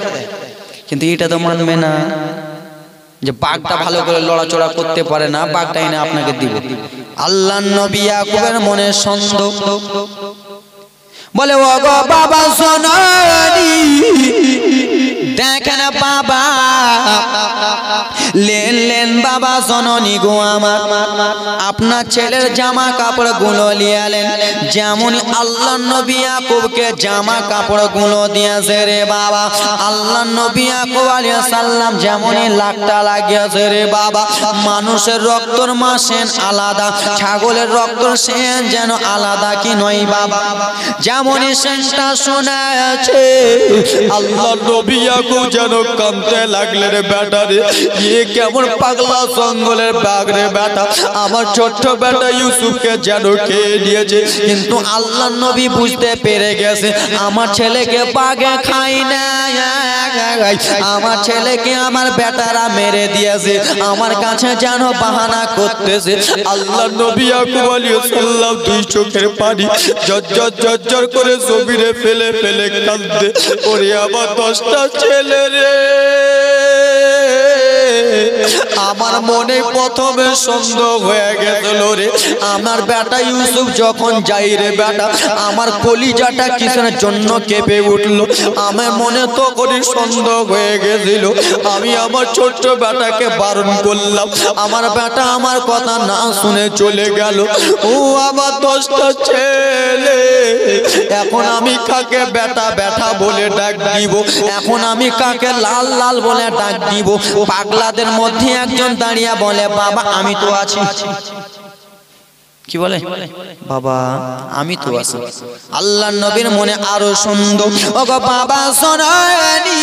কিন্তু এটা তো মানবে না যে বাঘটা ভালো করে লড়াচড়া করতে পারে না, বাঘটা এনে আপনাকে দিবে। আল্লাহ নবী ইয়াকুবের মনে সন্দেহ। বলে ও গো বাবা সোনারি, দেখেন বাবা, লেন বাবা জননী গো আমার, আপনার ছেলের জামা কাপড় গুলো লিয়ালেন, যেমন আল্লাহ নবী ইয়াকুবকে জামা কাপড় গুলো দিয়েছে রে বাবা। আল্লাহ নবী ইয়াকুব আলাইহিস সালাম যেমনই লাগটা লাগিয়েছে রে বাবা। মানুষের রক্তর মাসেন আলাদা, ছাগলের রক্তর সেন যেন আলাদা কি নয় বাবা। যেমনই সেনটা শোনাছে, আল্লাহ নবী ইয়াকুব যেন কাঁদতে লাগলেন, বেটা রে এ কেমন পাগলা জঙ্গলের বাঘ রে বেটা, আমার ছোট্ট বেটা ইউসুফকে যেন খেয়ে নিয়েছে। কিন্তু আল্লাহ নবী বুঝতে পেরে গেছে, আমার ছেলেকে বাঘে খাই না, আমার ছেলেকে আমার বেটারা মেরে দিয়েছে, আমার কাছে যেন বাহানা করতেছে। আল্লাহ নবী ইয়াকুব আলাইহিস সালাম দুই চোখের পানি ঝরঝর করে জমিনে ফেলে ফেলে কাঁদতে, ওরে আমার 10টা ছেলে রে। আমার মনে প্রথমে সন্দেহ হয়ে গেছিল রে, আমার বেটা ইউসুফ যখন যাই রে বেটা, আমার কলিজাটা কিসের জন্য কেঁপে উঠলো। আমার মনে তখনই সন্দেহ হয়ে গেছিল, আমি আমার ছোট্ট বেটাকে বারণ করলাম, আমার বেটা আমার কথা না শুনে চলে গেল। ও আমার 10টা ছেলে, এখন আমি কাকে বেটা বেটা বলে ডাক দিব, এখন আমি কাকে লাল লাল বলে ডাক দিব? পাগলাদের মধ্যে একজন দাঁড়িয়ে বলে, বাবা আমি তো আছি। কি বলে? বাবা আমি তো আছি। আল্লাহ নবীর মনে আরো সুন্দর, ও গো বাবা সোনানি,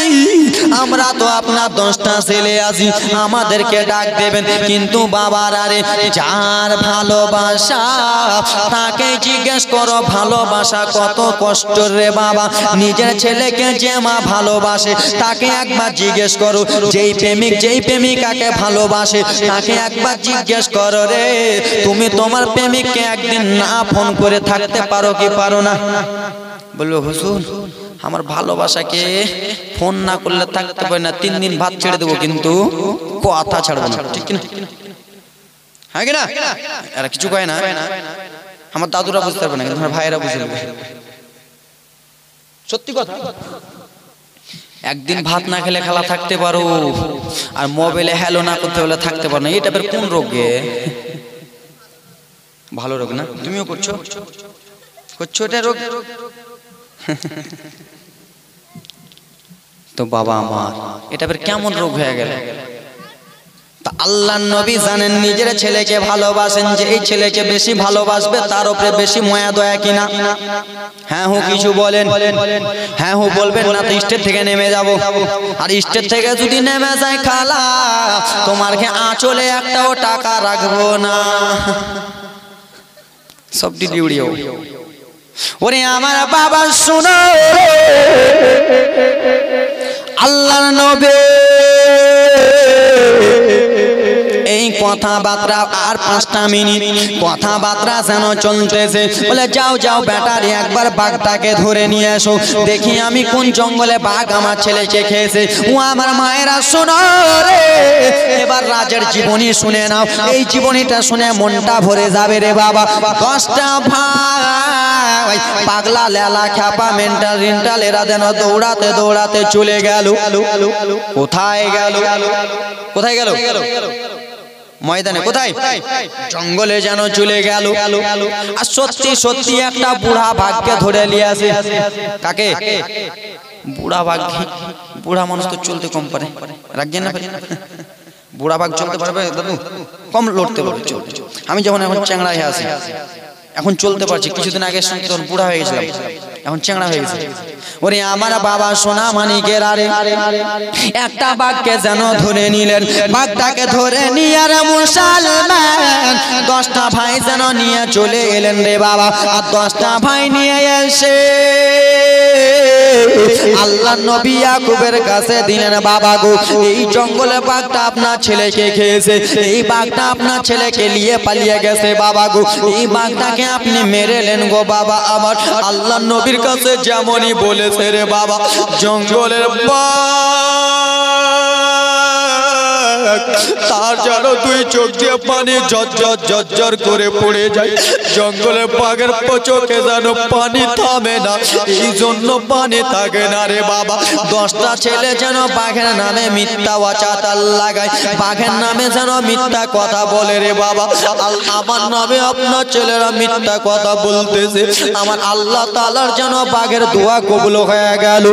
আমরা তো আপনার 10টা ছেলে আছি, আমাদেরকে ডাক দেবেন, কিন্তু বাবার আরে যার ভালোবাসা তাকে জিজ্ঞেস করো ভালোবাসা কত কষ্ট রে বাবা। নিজের ছেলেকে যে মা ভালোবাসে তাকে একবার জিজ্ঞেস করো, যেই প্রেমিক যেই প্রেমিকাকে ভালোবাসে তাকে একবার জিজ্ঞেস করো রে, তুমি তোমার প্রেমিককে একদিন না ফোন করে থাকতে পারো কি পারো না? বলবো হুজুর আমার ভালোবাসাকে ফোন না করলে থাকতে পারে না, 3 দিন ভাত ছেড়ে দেবো কিন্তু কথা ছাড়বো না, ঠিক কিনা? হ্যাঁ কিনা? এরা কিছু কয় না, আমার দাদুরা বুঝতে পারবে না কিন্তু আমার ভাইয়েরা বুঝে নেবে, সত্যি কথা। একদিন ভাত না খেলে খেলা থাকতে পারো, আর মোবাইলে হ্যালো না করতে হলে থাকতে পারো না। এটা বের কোন রোগে? ভালো রোগ না? তুমিও করছো এটা রোগ। তো বাবা আমার এটা বের কেমন রোগ হয়ে গেল? তা আল্লাহর নবী জানেন নিজের ছেলেকে ভালোবাসেন, যে এই ছেলেকে বেশি ভালোবাসবে তার উপরে বেশি মায়া দয়া কিনা। হ্যাঁ হু কিছু বলেন? হ্যাঁ হু বলবেন না তো স্টেজ থেকে নেমে যাব। আর স্টেজ থেকে যদি নেমে যায় খালা, তোমারকে আঁচলে একটাও টাকা রাখবো না, সব ডিউড়িও। ওরে আমার বাবা শোনো, আল্লাহর নবী এই কথাবার্তা আর 5টা মিনিট কথাবার্তা যেন চলতেছে। বলে যাও যাও ব্যাটারি একবার বাঘটাকে ধরে নিয়ে এসো, দেখি আমি কোন জঙ্গলে বাঘ আমার ছেলেকে খেয়েছে। ও আমার মায়েরা শোনো রে, এবার রাজের জীবনী শুনে নাও। এই জীবনীটা শুনে মনটা ভরে যাবে রে বাবা। 10টা ভাই পাগলা লেলা খ্যাপা মেন্টাল রিন্টাল এরা যেন দৌড়াতে দৌড়াতে চলে গেল। কোথায় গেল? কোথায় গেল? ময়দানে। কোথায়? জঙ্গলে যেন চলে গেল। আর সত্যি সত্যি একটা বুড়া বাঘকে ধরে নিয়ে আসে। কাকে? বুড়া বাঘ। বুড়া মানুষ তো চলতে কম পারে, রাখবেন না? বুড়া বাঘ চলতে পারবে দাদু? কম লড়তে পারবে। আমি যখন এখন চ্যাংড়া হয়ে আছি, এখন চলতে পারছি, কিছুদিন আগে তখন বুড়া হয়ে গেছিলাম, এখন চ্যাংড়া হয়ে গেছে। ওরে আমার বাবা সোনা মানিকের আরে একটা বাঘকে যেন ধরে নিলেন। বাঘটাকে ধরে নিয়ে আর মুসলমান 10টা ভাই যেন নিয়ে চলে এলেন রে বাবা। আর 10টা ভাই নিয়ে এসে আল্লাহ নবী ইয়াকুবের কাছে দিলেন, বাবা গো এই জঙ্গলে বাঘটা আপনার ছেলেকে খেয়েছে, এই বাঘটা আপনার ছেলেকে নিয়ে পালিয়ে গেছে। বাবা গো এই বাঘটাকে আপনি মেরেলেন গো বাবা আমার। আল্লাহ নবীর কাছে যেমনই বলেছে রে বাবা, জঙ্গলের তার যেন 2 চোখ দিয়ে পানি ঝরঝর করে পড়ে যায়। জঙ্গলের বাঘের চোখে যেন পানি থামে না, এই জন্য পানি থাকে না রে বাবা। 10টা ছেলে যেন বাঘের নামে মিথ্যা ওয়াচাতাল লাগায়, বাঘের নামে যেন মিথ্যা কথা বলে রে বাবা। আমার নামে আপনার ছেলেরা মিথ্যা কথা বলতেছে। আমার আল্লাহ তাআলার যেন বাঘের দোয়া কবুল হয়ে গেল।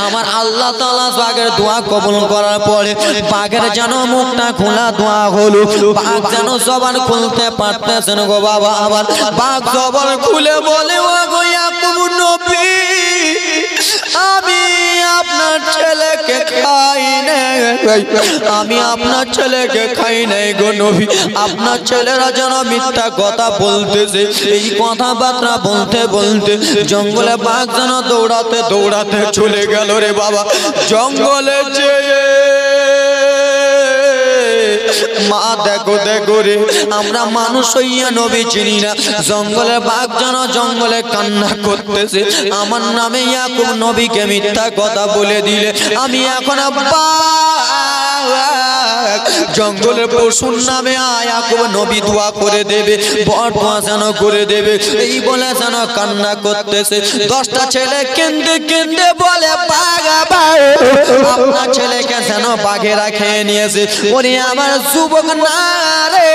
আমার আল্লাহ তাআলা বাঘের দোয়া কবুল করার পরে বাঘের যেন মুখটা খোলা দোয়া হলো। বাঘ যেন জবান খুলতে পারতেছেন গো বাবা আমার। বাঘ জবান খুলে বলে, ও গো ইয়াকুব নবী, আমি আপনার ছেলেকে খাই নাই, আমি আপনার ছেলেকে খাই নাই গো নবী। আপনার ছেলেরা যেন মিথ্যা কথা বলতেছে। এই কথাবার্তা বলতে বলতে জঙ্গলে বাঘ যেন দৌড়াতে দৌড়াতে চলে গেল রে বাবা। জঙ্গলে যেয়ে মা দেখো দেখো রে, আমরা মানুষ হইয়া নবী চিনি না। জঙ্গলের বাঘ যেন জঙ্গলে কান্না করতেছে, আমার নামে ইয়াকুব নবীকে মিথ্যা কথা বলে দিলে আমি এখন জঙ্গলের পশুর নামে ইয়াকুব নবী দোয়া করে দেবে, বড় যেন করে দেবে, এই বলে যেন কান্না করতেছে। 10টা ছেলে কেঁদে কেঁদে বলে, বাঘ আপনার ছেলেকে যেন বাঘেরা খেয়ে নিয়েছে। ওরে আমার যুবক না রে,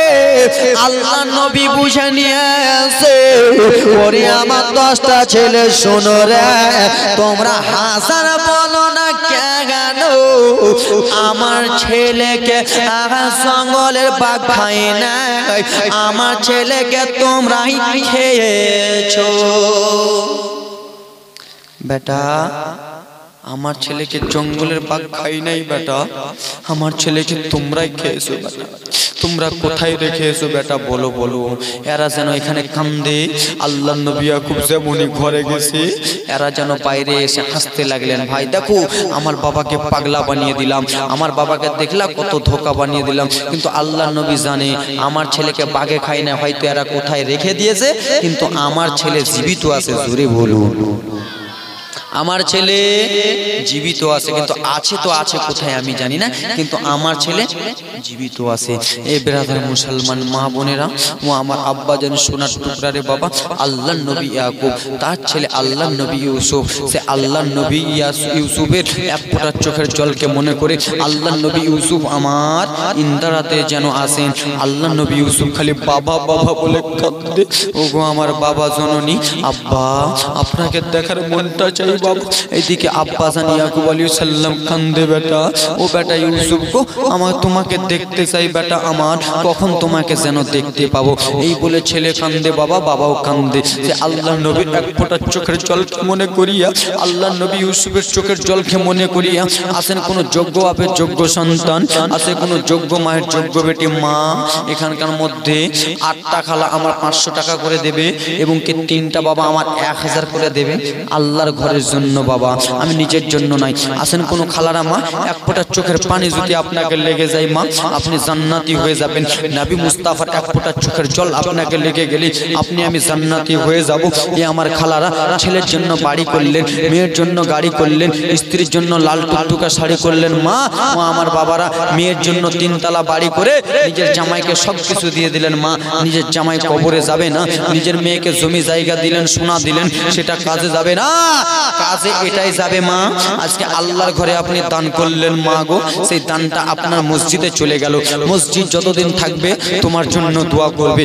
আল্লাহ নবী বুঝে নিয়েছে। ওরে আমার 10টা ছেলে শোনো রে, তোমরা হাজার বলো না কেন, আমার ছেলেকে জঙ্গলের বাঘ খাই নাই, আমার ছেলেকে তোমরাই খেয়েছো। বেটা আমার ছেলেকে জঙ্গলের বাঘ খাই নাই বেটা, আমার ছেলেকে তোমরাই খেয়েছো বেটা। তোমরা কোথায় রেখেছো বেটা বলো বলো। এরা যেন এখানে কান্দে। আল্লাহ নবী ইয়াকুব যেমনই ঘরে গেছে, এরা যেন বাইরে এসে হাসতে লাগলেন। ভাই দেখো আমার বাবাকে পাগলা বানিয়ে দিলাম, আমার বাবাকে দেখলা কত ধোকা বানিয়ে দিলাম, কিন্তু আল্লাহ নবী জানে আমার ছেলেকে বাঘে খাই না। হয়তো এরা কোথায় রেখে দিয়েছে, কিন্তু আমার ছেলে জীবিত আছে। জোরে বলুন। আমার ছেলে জীবিত আছে, কিন্তু আছে তো আছে কোথায় আমি জানি না, কিন্তু আমার ছেলে জীবিত আছে। এই ব্রাদার মুসলমান মা বোনেরা, ও আমার আব্বা যেন সোনার টুকরা রে বাবা, আল্লাহর নবী ইয়াকুব তার ছেলে আল্লাহর নবী ইউসুফ, সে আল্লাহর নবী ইউসুফের এক ফোঁটা চোখের জলকে মনে করে আল্লাহর নবী ইউসুফ আমার ইন্দারাতে যেন আসেন। আল্লাহর নবী ইউসুফ খালি বাবা বাবা বলে কাঁদে। ওগো আমার বাবা জননী, আব্বা আপনাকে দেখার মনটা চাই বাবা। এইদিকে আব্বা জান ইয়াকুব আলাইহিস সালাম কান্দে, বেটা ও বেটা ইউসুফ গো, আমার তোমাকে দেখতে চাই বেটা আমার, কখন তোমাকে যেন দেখতে পাবো। এই বলে ছেলে কান্দে, বাবা বাবাও কান্দে। যে আল্লাহর নবীর এক ফোঁটা চোখের জলকে মনে করিয়া, আল্লাহর নবী ইউসুফের চোখের জলকে মনে করিয়া আসেন কোন যোগ্য বাপের যোগ্য সন্তান, আছে কোন যোগ্য মায়ের যোগ্য বেটি মা। এখানকার মধ্যে 8টা খালা আমার 500 টাকা করে দেবে, এবং কি 3টা বাবা আমার 1000 করে দেবে আল্লাহর ঘরের জন্য বাবা, আমি নিজের জন্য নাই। আসেন কোন খালারা মা, এক ফোঁটা চোখের পানি যদি আপনাকে লেগে যায় মা, আপনি জান্নাতি হয়ে যাবেন। নবী মুস্তাফার এক ফোঁটা চোখের জল আপনাকে লেগে গেলে আপনি আমি জান্নাতি হয়ে যাব। এই আমার খালারা ছেলের জন্য বাড়ি করলেন, মেয়ের জন্য গাড়ি করলেন, স্ত্রীর জন্য লাল টুকটুকা শাড়ি করলেন মা। ও আমার বাবারা মেয়ের জন্য 3 তলা বাড়ি করে নিজের জামাইকে সব কিছু দিয়ে দিলেন মা। নিজের জামাই কবরে যাবে না, নিজের মেয়েকে জমি জায়গা দিলেন, সোনা দিলেন, সেটা কাজে যাবে না, কাজে এটাই যাবে মা। আজকে আল্লাহর ঘরে আপনি দান করলেন মা গো, সেই দানটা আপনার মসজিদে চলে গেল। মসজিদ যতদিন থাকবে তোমার জন্য দোয়া করবে।